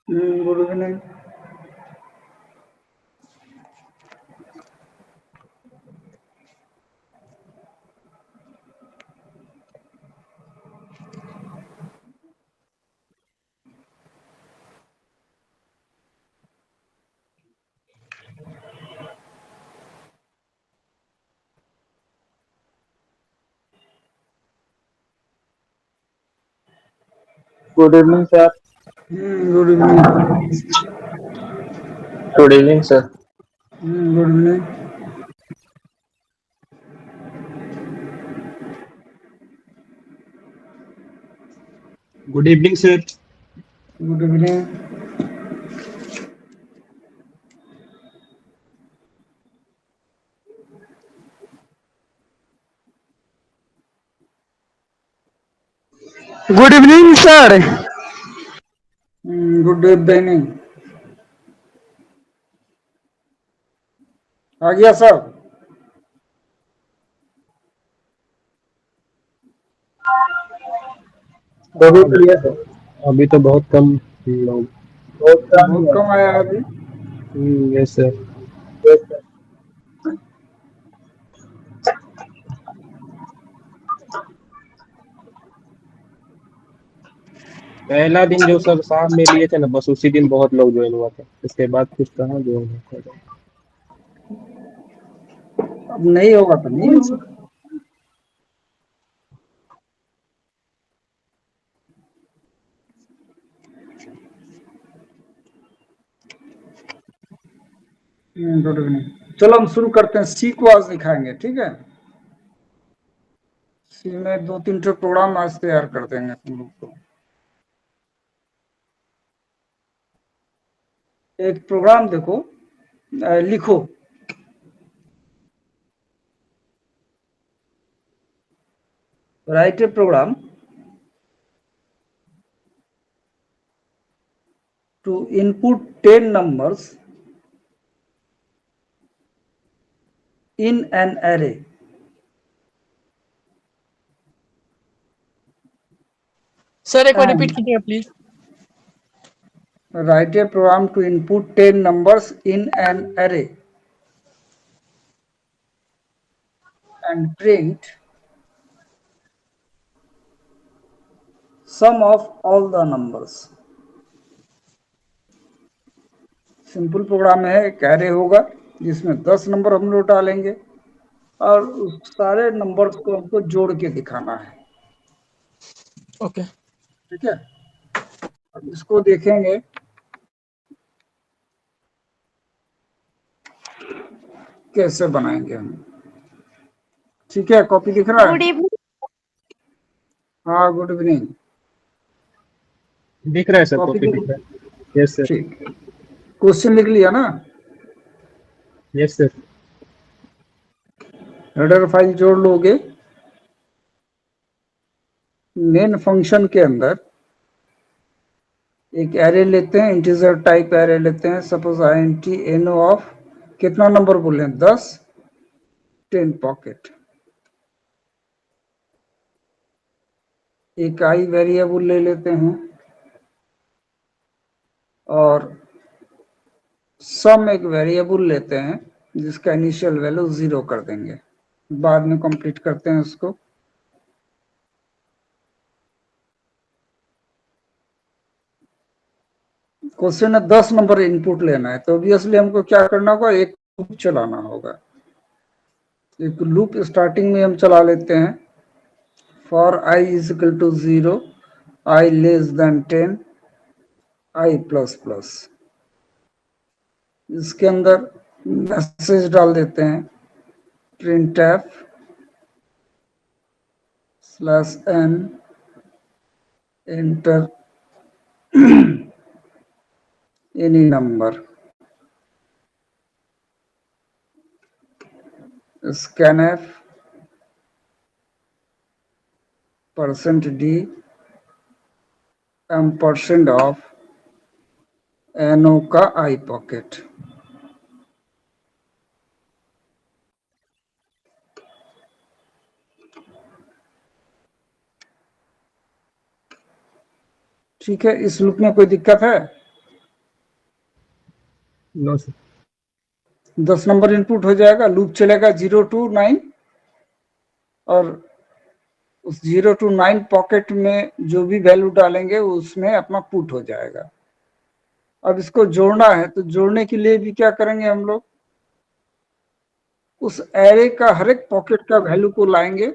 Good evening. Good evening sir. Good evening. Good evening sir. Good evening. Good evening sir. Good evening. Good evening sir. Good evening. आ गया सब। अभी हाँ, clear है। अभी तो बहुत कम लोग। बहुत कम ही बहुत है। कम आया अभी। Yes sir. Yes, sir. पहला दिन जो सर शाम में लिए थे ना, बस उसी दिन बहुत लोग ज्वाइन हुआ था। इसके बाद कुछ कहाँ ज्वाइन हुआ था। अब नहीं होगा तो नहीं होगा। Good evening. चलो हम शुरू करते हैं। सी को आज दिखाएंगे, ठीक है। सी में 2-3 प्रोग्राम आज तैयार कर देंगे तुम लोग को। एक प्रोग्राम देखो, लिखो। Write a program to input 10 numbers in an array. Sir एक बार And रिपीट कीजिएगा please. write a program to input 10 numbers in an array and print sum of all the numbers. Simple program है। एक array होगा जिसमें 10 number हम लोग डालेंगे और उस सारे नंबर्स को हमको जोड़ के दिखाना है। ओके। ठीक है, अब इसको देखेंगे कैसे बनाएंगे हम। ठीक है, कॉपी दिख रहा गुड है? इवनिंग। हाँ, गुड इवनिंग। दिख रहा है सर, कॉपी कॉपी दिख, दिख रहा है। Yes sir. ठीक। क्वेश्चन लिख लिया ना? Yes sir. हेडर फाइल जोड़ लोगे। मेन फंक्शन के अंदर एक एरे लेते हैं, इंटीजर टाइप एरे लेते हैं। सपोज int no ऑफ कितना नंबर बोले? 10, 10 पॉकेट। एक आई वेरिएबल ले लेते हैं और सम एक वेरिएबल लेते हैं जिसका इनिशियल वैल्यू 0 कर देंगे। बाद में कंप्लीट करते हैं उसको। क्वेश्चन है 10 नंबर इनपुट लेना है, तो ऑब्वियसली हमको क्या करना होगा? एक लूप चलाना होगा। एक लूप स्टार्टिंग में हम चला लेते हैं। For i is equal to 0, i less than 10, i plus plus. इसके अंदर मैसेज डाल देते हैं, printf /n enter any number, scanf %d ampersand of no का i पॉकेट। ठीक है, इस लूप में कोई दिक्कत है? No sir. 10 नंबर इनपुट हो जाएगा, लूप चलेगा 0 to 9 और उस 0 to 9 पॉकेट में जो भी वैल्यू डालेंगे उसमें अपना पुट हो जाएगा। अब इसको जोड़ना है तो जोड़ने के लिए भी क्या करेंगे हम लोग, उस एरे का हर एक पॉकेट का वैल्यू को लाएंगे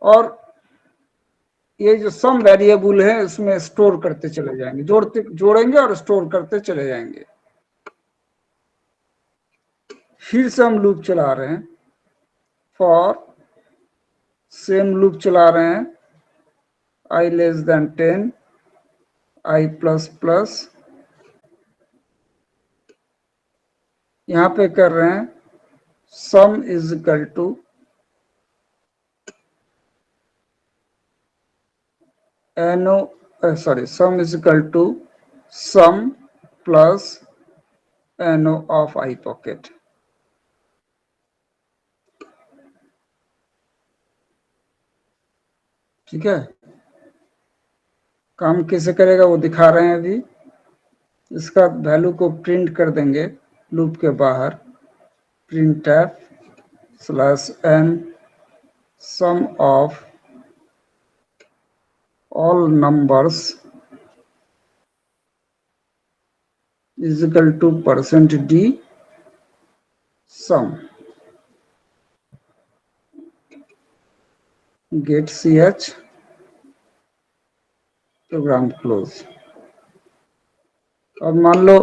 और ये जो सम वेरिएबल है उसमें स्टोर करते चले जाएंगे, जोड़ेंगे और स्टोर करते चले जाएंगे। फिर से हम लूप चला रहे हैं, फॉर सेम लूप चला रहे हैं, i less than 10, i plus plus, यहां पे कर रहे हैं sum is equal to sum is equal to sum plus no of i pocket. ठीक है, काम कैसे करेगा वो दिखा रहे हैं अभी। इसका वैल्यू को प्रिंट कर देंगे लूप के बाहर, print f slash n sum of all numbers is equal to %d sum, get ch, program close. अब मान लो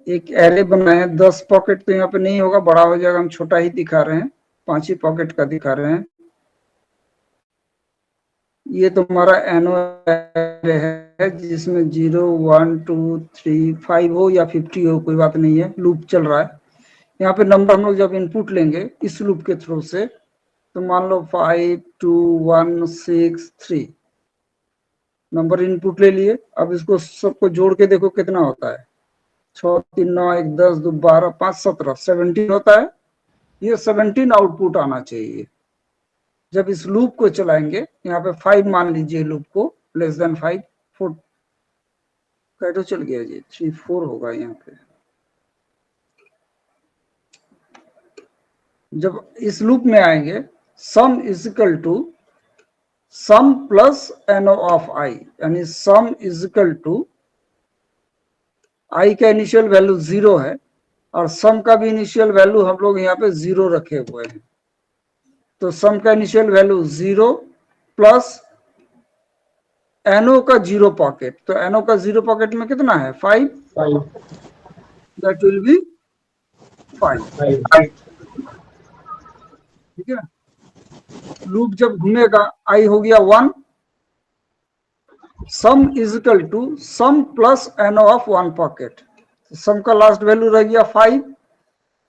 एक एरे बनाए हैं, 10 पॉकेट तो यहाँ पे नहीं होगा, बड़ा हो जाएगा, हम छोटा ही दिखा रहे हैं, 5 ही पॉकेट का दिखा रहे हैं। ये तुम्हारा एनो एरे है जिसमें 0 1 2 3 5 हो या 50 हो, कोई बात नहीं है, लूप चल रहा है। यहाँ पे नंबर हम लोग जब इनपुट लेंगे इस लूप के थ्रू से, तो मान लो 5 2 1 6 3 नंबर इनपुट ले लिए। अब इसको सबको जोड़ के देखो कितना होता है, 6 3 9 1 10 2 12 5 17 17 होता है। ये 17 आउटपुट आना चाहिए। जब इस लूप को चलाएंगे, यहाँ पे 5 मान लीजिए लूप को, लेस देन 5 4 कैटो चल गया जी, 3 4 होगा यहाँ पे। जब इस लूप में आएंगे, sum is equal to sum plus no of i, यानी sum is equal to i का इनिशियल वैल्यू 0 है और सम का भी इनिशियल वैल्यू हम लोग यहाँ पे 0 रखे हुए हैं। तो सम का इनिशियल वैल्यू 0 प्लस एनो का 0 पॉकेट, तो एनो का 0 पॉकेट में कितना है 5, दैट विल बी 5। ठीक है, लूप जब घूमेगा आई हो गया 1, sum is equal to sum plus no of 1 pocket, sum का लास्ट वैल्यू रह गया 5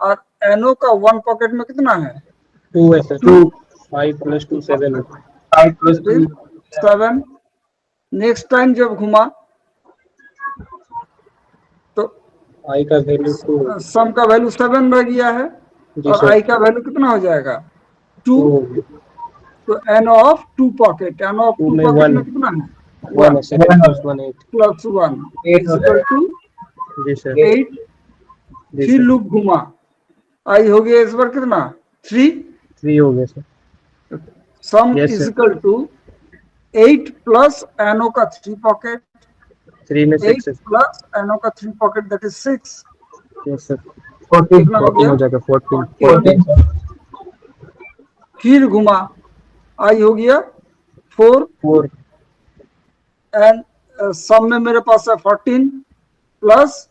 और एनो का 1 पॉकेट में कितना है 2 है सर, 2 5 प्लस 2 7 है, 5 प्लस 2 7। नेक्स्ट टाइम जब घुमा तो आई का वैल्यू 2 सम का वैल्यू 7 रह गया है और आई का वैल्यू कितना हो जाएगा 2। तो n of 2 pocket, n of 2 pocket में कितना है 1 है सर, प्लस 1 इक्वल टू 8। फिर लूप घुमा, आई हो गया इस बार कितना 3 हो गया sir. Sum is equal to 8 plus no का 3 पॉकेट, 3 में 6 8 प्लस एनो का 3 pocket that is 6। Yes sir, 14 हो जाएगा 14। फिर घुमा, आई हो गया 4 एंड सम में मेरे पास है 14 प्लस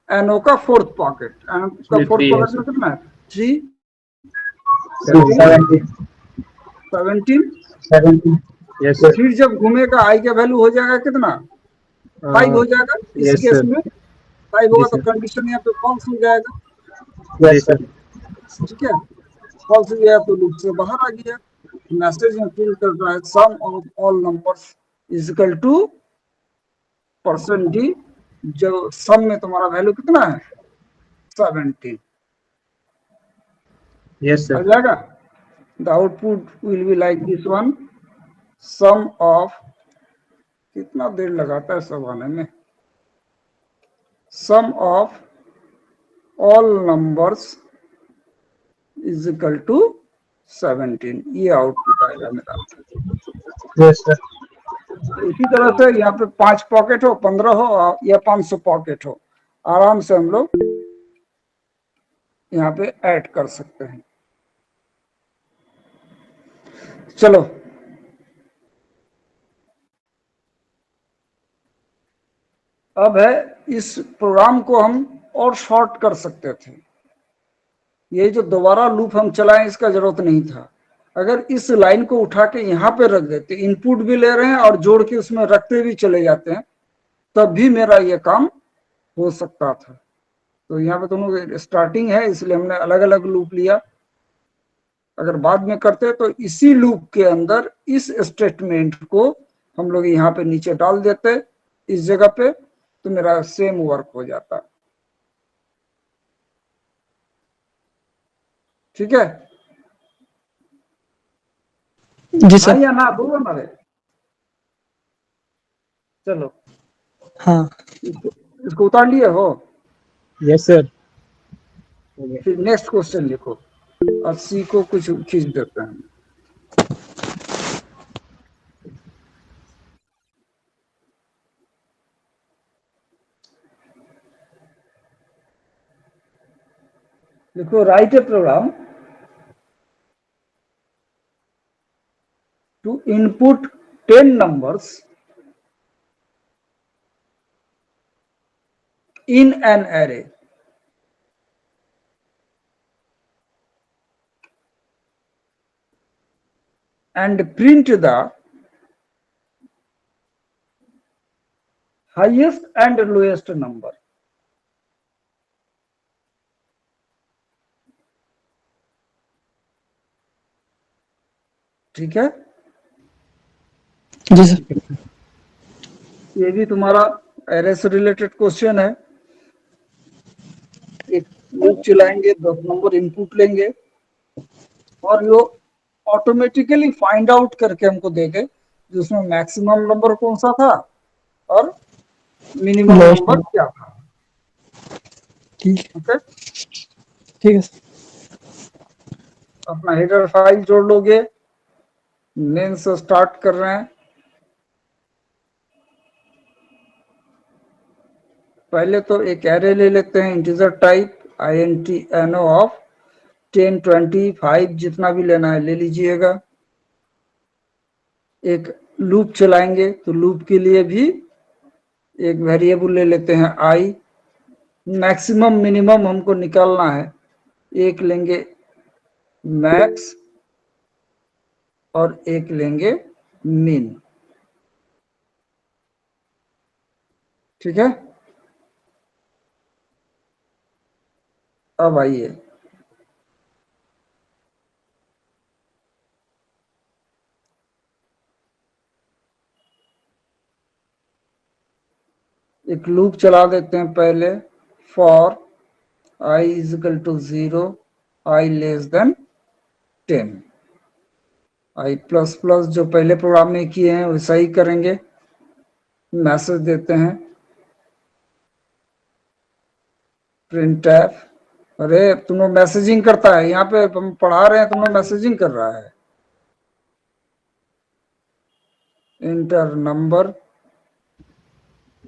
एनो का 4th पॉकेट, एनो का 4th पॉकेट में कितना है 3 17। Yes sir. फिर जब घूमेगा आई का वैल्यू हो जाएगा कितना 5 हो जाएगा। इस केस में 5 होगा तो कंडीशन यहाँ पे फॉल्स हो जाएगा। Yes sir. ठीक है, फॉल्स हो गया तो लूप से बाहर आ गया। मैसेज में प्रिंट कर रहा है sum of all numbers is equal to %d, जो सम में तुम्हारा वैल्यू कितना है 17। यस आ सर। जाएगा। The output will be like this one, sum of, कितना देर लगाता है सब आने में, sum of all numbers is equal to 17। ये आउटपुट आएगा मेरा। Yes sir. इसी तरह से यहाँ पे 5 पॉकेट हो, 15 हो या 500 पॉकेट हो, आराम से हम लोग यहाँ पे ऐड कर सकते हैं। चलो अब है, इस प्रोग्राम को हम और शॉर्ट कर सकते थे। ये जो दोबारा लूप हम चलाएं इसका जरूरत नहीं था। अगर इस लाइन को उठा के यहाँ पे रख देते, इनपुट भी ले रहे हैं और जोड़ के उसमें रखते भी चले जाते हैं, तब भी मेरा ये काम हो सकता था। तो यहाँ पे दोनों स्टार्टिंग है इसलिए हमने अलग अलग लूप लिया। अगर बाद में करते तो इसी लूप के अंदर इस स्टेटमेंट को हम लोग यहाँ पे नीचे डाल देते इस जगह पे, तो मेरा सेम वर्क हो जाता। ठीक है, जी हाँ सर। या ना बोलो ना रे। चलो हाँ इसको उतार लिए हो। Yes sir. फिर नेक्स्ट क्वेश्चन लिखो। 80 को कुछ खींच देते हैं। देखो, write a program to input 10 numbers in an array and print the highest and lowest number. ठीक है, जी सर। ये भी तुम्हारा एरे से रिलेटेड क्वेश्चन है। एक लूप चलाएंगे, 10 नंबर इनपुट लेंगे और वो ऑटोमेटिकली फाइंड आउट करके हमको देंगे जिसमें मैक्सिमम नंबर कौन सा था और मिनिमम Lowest नंबर क्या था। ठीक है, ओके, ठीक है सर। अपना हेडर फाइल जोड़ लोगे। मेन से स्टार्ट कर रहे हैं। पहले तो एक एरे ले लेते हैं इंटीजर टाइप INT ऑफ 10, 20, 5 जितना भी लेना है ले लीजिएगा। एक लूप चलाएंगे तो लूप के लिए भी एक वेरिएबल ले लेते हैं i। मैक्सिमम मिनिमम हमको निकालना है, एक लेंगे मैक्स और एक लेंगे मिन। ठीक है, अब आइए एक लूप चला देते हैं पहले। For i is equal to 0, i less than 10। i plus plus जो पहले प्रोग्राम में किए हैं वैसा ही करेंगे। मैसेज देते हैं printf। अरे तुम लोग मैसेजिंग करता है, यहाँ पे हम पढ़ा रहे हैं, तुम लोग मैसेजिंग कर रहा है। Inter number.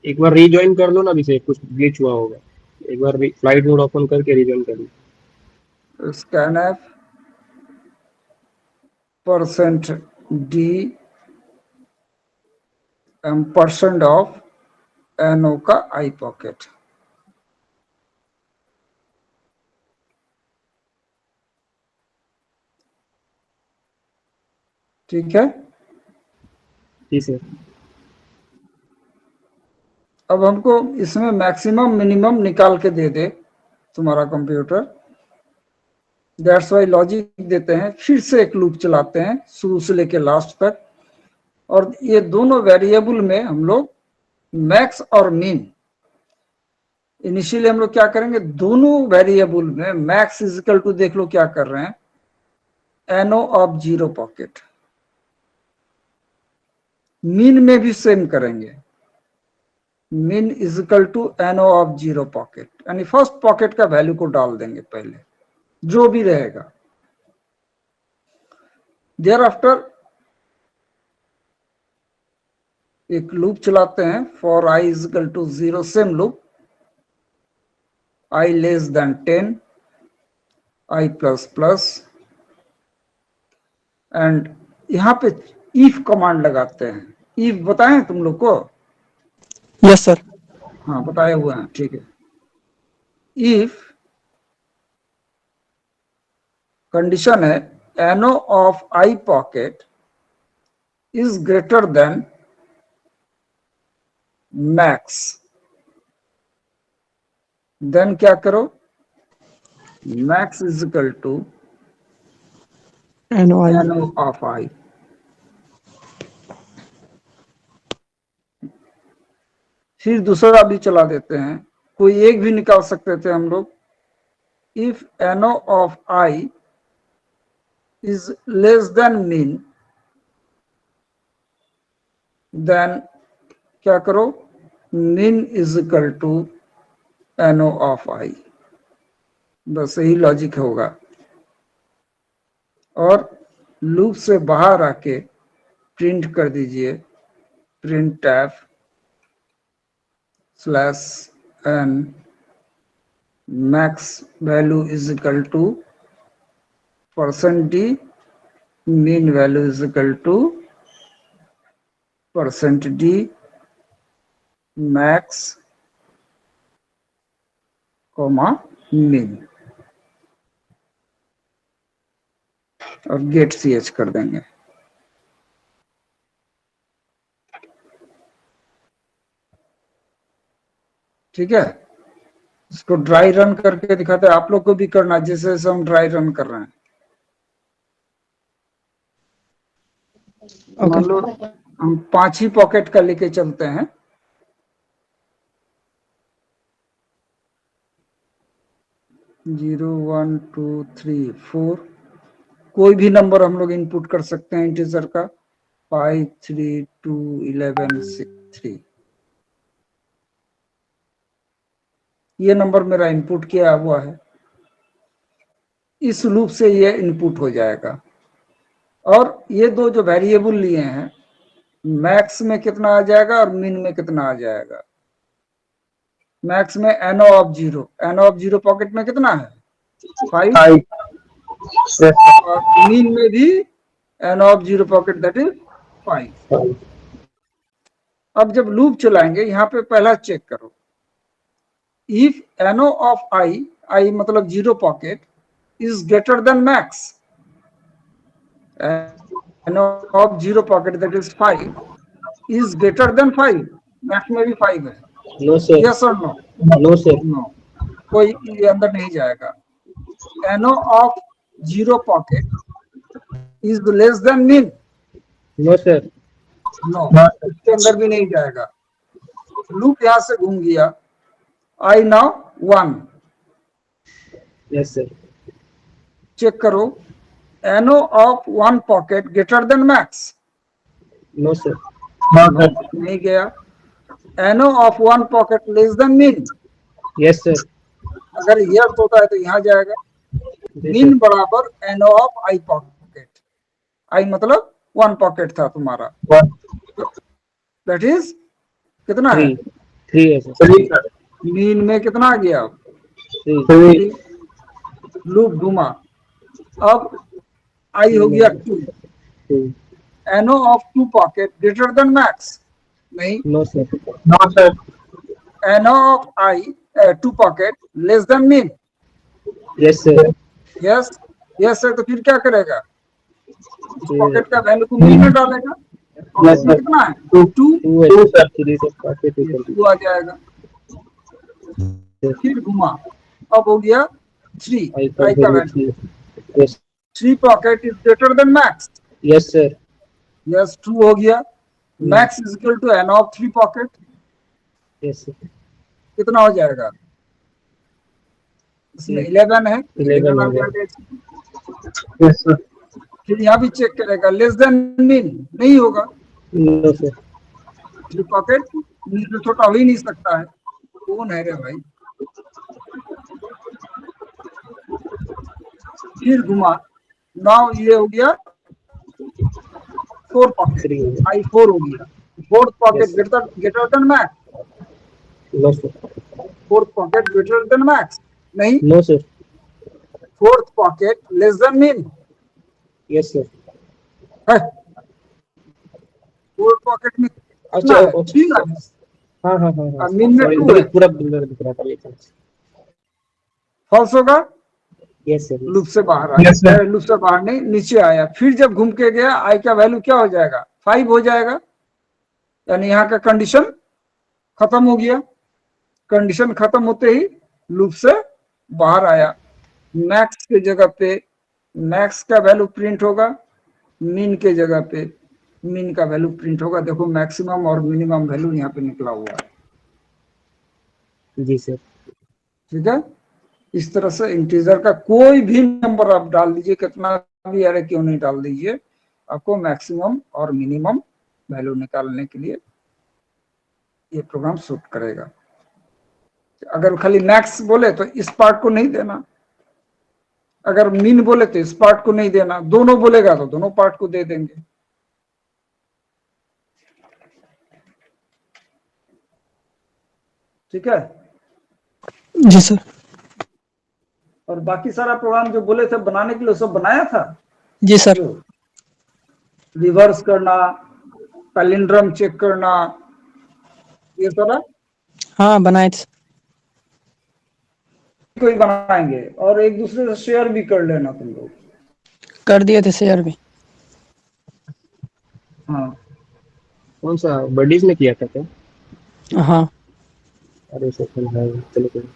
एक बार रीजॉइन कर लो ना, अभी कुछ ग्लिच हुआ होगा। एक बार फ्लाइट मोड ओपन करके रीजॉइन कर लो। scanf %d % ऑफ no का i पॉकेट। ठीक है, जी सर। अब हमको इसमें मैक्सिमम मिनिमम निकाल के दे दे तुम्हारा कंप्यूटर। दैट्स वाई लॉजिक देते हैं। फिर से एक लूप चलाते हैं शुरू से लेके लास्ट तक, और ये दोनों वेरिएबल में हम लोग मैक्स और मिन इनिशियली हम लोग क्या करेंगे, दोनों वेरिएबल में मैक्स इज इक्वल टू देख लो क्या कर रहे हैं NO ऑफ 0 पॉकेट। मिन में भी सेम करेंगे। min is equal to NO of zero pocket, यानी फर्स्ट पॉकेट का वैल्यू को डाल देंगे पहले, जो भी रहेगा। देयर आफ्टर एक लूप चलाते हैं, for i is equal to 0, same loop, i less than 10, i plus plus, and यहां पे इफ कमांड लगाते हैं। इफ बताएं तुम लोग को? Yes sir. हाँ बताए हुए हैं, ठीक है। इफ कंडीशन है NO of i pocket is greater than max, then क्या करो, max is equal to NO of i। फिर दूसरा भी चला देते हैं, कोई एक भी निकाल सकते थे हम लोग। If NO of i is less than mean, then क्या करो, mean is equal to NO of i। बस यही लॉजिक होगा। और लूप से बाहर आके प्रिंट कर दीजिए, printf slash n max value is equal to %d, mean value is equal to %d max comma mean, और गेट ch कर देंगे। ठीक है, इसको ड्राई रन करके दिखाते हैं, आप लोग को भी करना जैसे जैसे हम ड्राई रन कर रहे हैं। मान लो हम 5 ही पॉकेट का लेके चलते हैं, जीरो 1 2 3 4, कोई भी नंबर हम लोग इनपुट कर सकते हैं इंटीजर का, 5 3 2 11 6 3। ये नंबर मेरा इनपुट किया हुआ है, इस लूप से ये इनपुट हो जाएगा। और ये दो जो वेरिएबल लिए हैं, मैक्स में कितना आ जाएगा और मिन में कितना आ जाएगा। मैक्स में NO ऑफ जीरो पॉकेट में कितना है, 5, और मिन में भी NO of zero pocket that is 5। अब जब लूप चलाएंगे, यहाँ पे पहला चेक करो, इफ NO ऑफ i मतलब zero pocket is greater than max, NO of zero pocket that is 5 is greater than 5, max में भी 5 है। No sir. yes or no? No sir. no, कोई ये अंदर नहीं जाएगा। NO of zero pocket is less than mean, no sir. no, इसके अंदर भी नहीं जाएगा। लूप यहाँ से घूम गया, I now 1, yes sir. Check करो, NO of one pocket greater than max, no sir. नहीं गया। NO of one pocket less than mean, yes sir. अगर यस होता है तो यहाँ जाएगा। मीन बराबर NO of i pocket, i मतलब 1 पॉकेट था तुम्हारा, दैट इज कितना है, 3 है सर। मीन में कितना आ गया, 3। लूप घुमा, अब i हो गया 2, NO of 2 pocket greater than max, नहीं, no sir. NO of i 2 pocket less than mean, yes sir. Yes yes है, तो फिर क्या करेगा, पॉकेट का वैल्यू को मीन में डालेगा, और इसमें कितना है 2 सर। 3 से काट के 2 आ जाएगा। फिर घुमा, अब हो गया 3, i का वैल्यू, yes 3 pocket is greater than max, yes sir. Yes 2 हो गया। Max is equal to NO of 3 pocket, yes sir. कितना हो जाएगा, इसमें 11 है, 11 हो गया। Yes sir. फिर यहाँ भी चेक करेगा, लेस देन मीन नहीं होगा, नो सर। 3 पॉकेट इससे छोटा हो ही नहीं सकता है। कौन है रे भाई? फिर घुमा, नाउ ये हो गया 4 पॉकेट, 3 आई 4 हो गया। Fourth pocket yes greater than max, no sir fourth pocket greater than max, नहीं, no sir fourth pocket less than mean yes sir है। फोर्थ पॉकेट में कितना अच्छा है? 3 है, हाँ हाँ हाँ हाँ और मीन में सॉरी 2 उधर है। पूरा बिल्डर दिख रहा था लेकिन फॉल्स होगा, यस सर लूप यस से बाहर Yes, sir. आया, लूप से बाहर नहीं, नीचे आया। फिर जब घूम के गया, आई का वैल्यू क्या हो जाएगा? 5 हो जाएगा, यानी यहाँ का कंडीशन खत्म हो गया। कंडीशन खत्म होते ही लूप से बाहर आया। मैक्स के जगह पे मैक्स का वैल्यू प्रिंट होगा, मीन के जगह पे मीन का वैल्यू प्रिंट होगा। देखो मैक्सिमम और मिनिमम वैल्यू यहाँ पे निकला हुआ है। जी सर ठीक है, इस तरह से इंटीजर का कोई भी नंबर आप डाल दीजिए, कितना भी अरे क्यों नहीं डाल दीजिए, आपको मैक्सिमम और मिनिमम वैल्यू निकालने के लिए ये प्रोग्राम सूट करेगा। अगर खाली मैक्स बोले तो इस पार्ट को नहीं देना, अगर मीन बोले तो इस पार्ट को नहीं देना, दोनों बोलेगा तो दोनों पार्ट को दे देंगे। ठीक है, जी सर। और बाकी सारा प्रोग्राम जो बोले थे बनाने के लिए सब बनाया था। जी सर। जो रिवर्स करना, पैलिंड्रम चेक करना, ये सारा हाँ बनाए थे। कोई बनाएंगे, और एक दूसरे से शेयर भी कर लेना तुम लोग। कर दिए थे शेयर भी। हाँ, कौन सा बडीज में किया था क्या हाँ। अरे सर है चलो कोई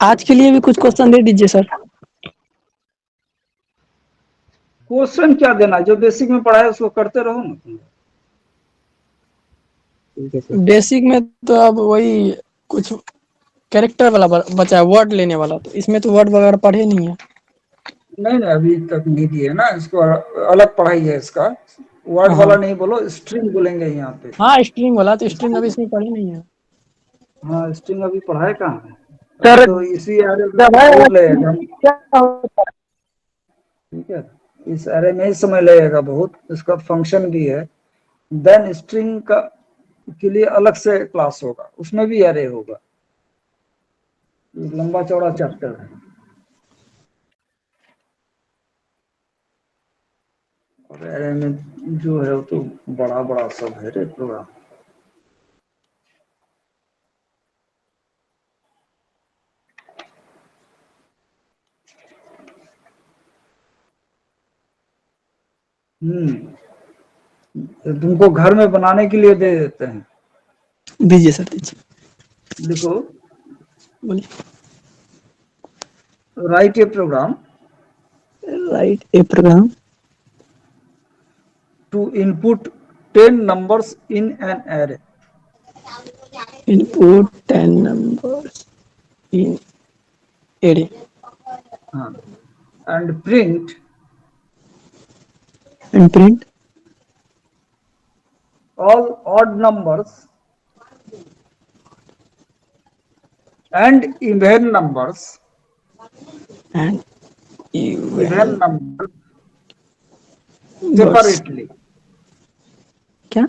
आज के लिए भी कुछ क्वेश्चन दे दीजिए सर। क्वेश्चन क्या देना, जो बेसिक में पढ़ा है उसको करते रहो ना तुम। ठीक है सर बेसिक में तो अब वही कुछ कैरेक्टर वाला बचा है, वर्ड लेने वाला, तो इसमें तो वर्ड वगैरह पढ़े नहीं है। नहीं नहीं, अभी तक नहीं दिए ना इसको, अलग पढ़ाई है इसका। वर्ड वाला हाँ नहीं बोलो, स्ट्रिंग बोलेंगे यहाँ पे। हाँ, स्ट्रिंग वाला तो स्ट्रिंग अभी इसमें पढ़े नहीं है। हाँ, स्ट्रिंग अभी पढ़ाए कहाँ है, अभी सर तो इसी एरे में जब है बहुत लगेगा। क्या होता है? ठीक है, इस एरे में ही समय लगेगा बहुत, इसका फंक्शन भी है। देन स्ट्रिंग का के लिए अलग से क्लास होगा, उसमें भी एरे होगा, लंबा चौड़ा चैप्टर है। और एरे में जो है वो तो बड़ा बड़ा सब है रे प्रोग्राम। तुमको घर में बनाने के लिए दे देते हैं। दीजिए सर दीजिए। देखो, बोलिए। Write a program write a program to input 10 numbers in an array. input 10 numbers in array And print and print all odd numbers and even numbers and even numbers numbers. separately. क्या?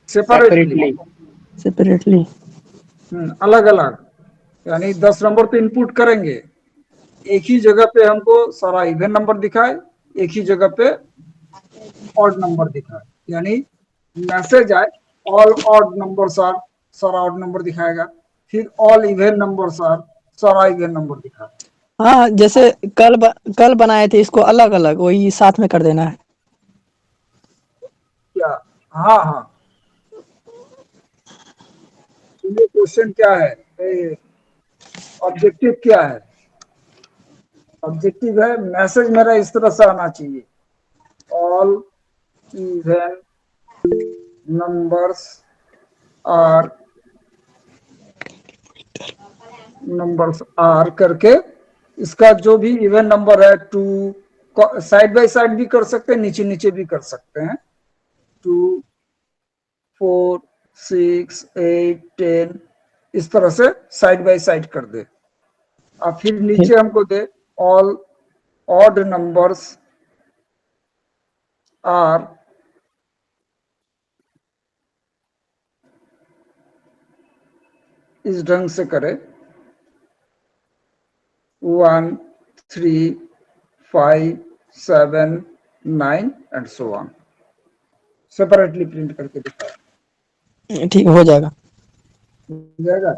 Separately. Separately. अलग अलग, यानी 10 number पे input करेंगे, एक ही जगह पे हमको सारा इवन नंबर दिखाए, एक ही जगह पे ऑड नंबर दिखाए, यानी मैसेज आए ऑल ऑड नंबर्स आर, सारा ऑड नंबर दिखाएगा, फिर ऑल इवन नंबर्स आर, सारा इवन नंबर दिखाएगा। हाँ जैसे कल बनाए थे इसको अलग अलग, वही साथ में कर देना है क्या? हाँ हाँ, ये क्वेश्चन क्या है, ऑब्जेक्टिव क्या है? ऑब्जेक्टिव है मैसेज मेरा इस तरह से आना चाहिए, ऑल इवन नंबर्स आर करके इसका जो भी इवन नंबर है 2 साइड बाय साइड भी कर सकते हैं, नीचे नीचे भी कर सकते हैं। 2 4 6 8 10 इस तरह से साइड बाय साइड कर दे। और फिर नीचे हमको the all odd numbers are इस ढंग से करे 1 3 5 7 9 and so on. Separately print करके दिखाया ठीक हो जाएगा। जाएगा।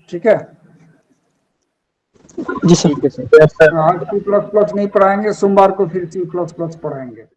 ठीक है। जी सर। ठीक है सर। Yes, sir. आज C++ नहीं पढ़ाएंगे, सोमवार को फिर C++ पढ़ाएंगे।